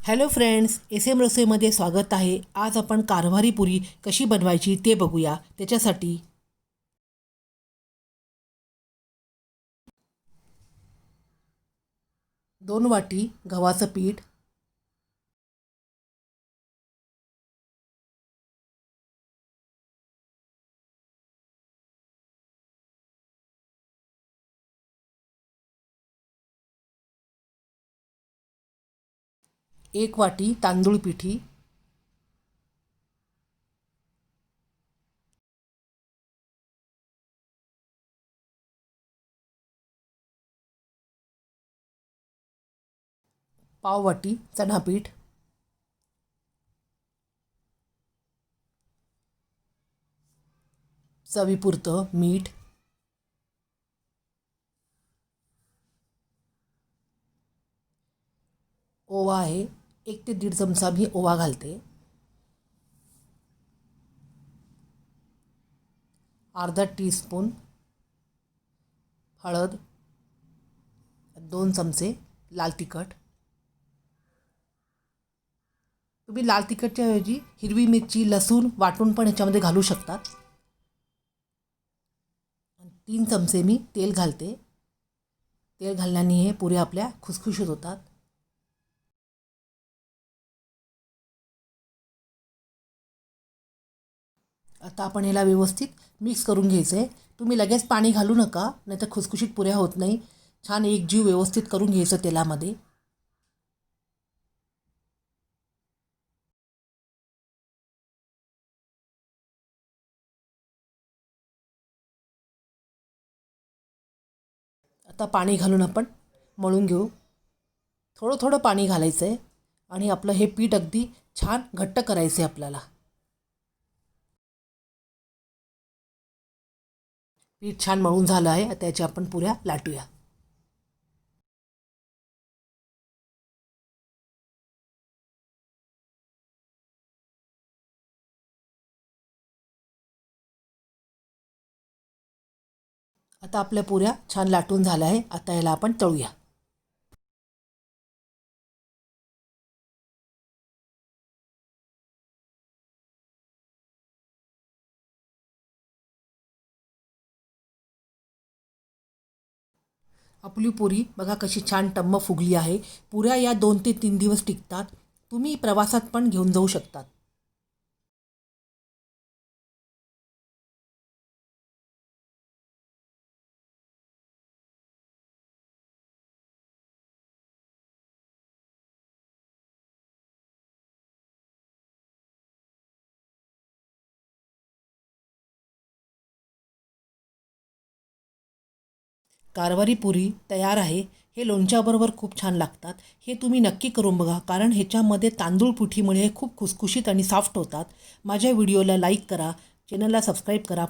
Hello friends, S M रसोईमध्ये स्वागत आहे। आज आपण कारभारी पुरी कशी बनवायची ते बघूया। त्याच्यासाठी 2 वाटी गव्हाचं पीठ, 1 वाटी तांदूळ पिठी, 1/2 वाटी चणा पीठ, चवीपुरतं मीठ, ओवा आहे 1 ते 1.5 चमचा मी ओवा घालते, अर्धा टीस्पून हळद, 2 चमचे लाल तिखट। तुम्ही लाल तिखटच्या ऐवजी हिरवी मिरची, लसूण वाटून पण ह्याच्यामध्ये घालू शकतात। 3 चमचे मी तेल घालते। तेल घालल्याने हे पुऱ्या आपल्या खुसखुशीत होतात। आता आपण ह्याला व्यवस्थित मिक्स करून घ्यायचं आहे। तुम्ही लगेच पाणी घालू नका, नाहीतर खुसखुशीत पुऱ्या होत नाही। छान एकजीव व्यवस्थित करून घ्यायचं तेलामध्ये। आता पाणी घालून आपण मळून घेऊ। थोडं थोडं पाणी घालायचं आहे आणि आपलं हे पीठ अगदी छान घट्ट करायचं आहे आपल्याला। पीठ छान मळून झालं आहे। आता याच्या आपण पुऱ्या लाटूया। आता आपल्या पुऱ्या छान लाटून झाल्या आहे। आता याला आपण तळूया। आपली पुरी बघा कशी छान टम्म फुगली आहे। पुऱ्या या 2 ते 3 दिवस टिकतात। तुम्ही प्रवासात पण घेऊन जाऊ शकतात। कारभारी पुरी तयार आहे। हे लोणच्याबरोबर खूप छान लागतात। हे तुम्ही नक्की करून बघा, कारण ह्याच्यामध्ये तांदूळ पिठीमुळे खूप खुसखुशीत आणि सॉफ्ट होतात। माझ्या व्हिडिओला लाईक करा, चॅनलला सबस्क्राईब करा।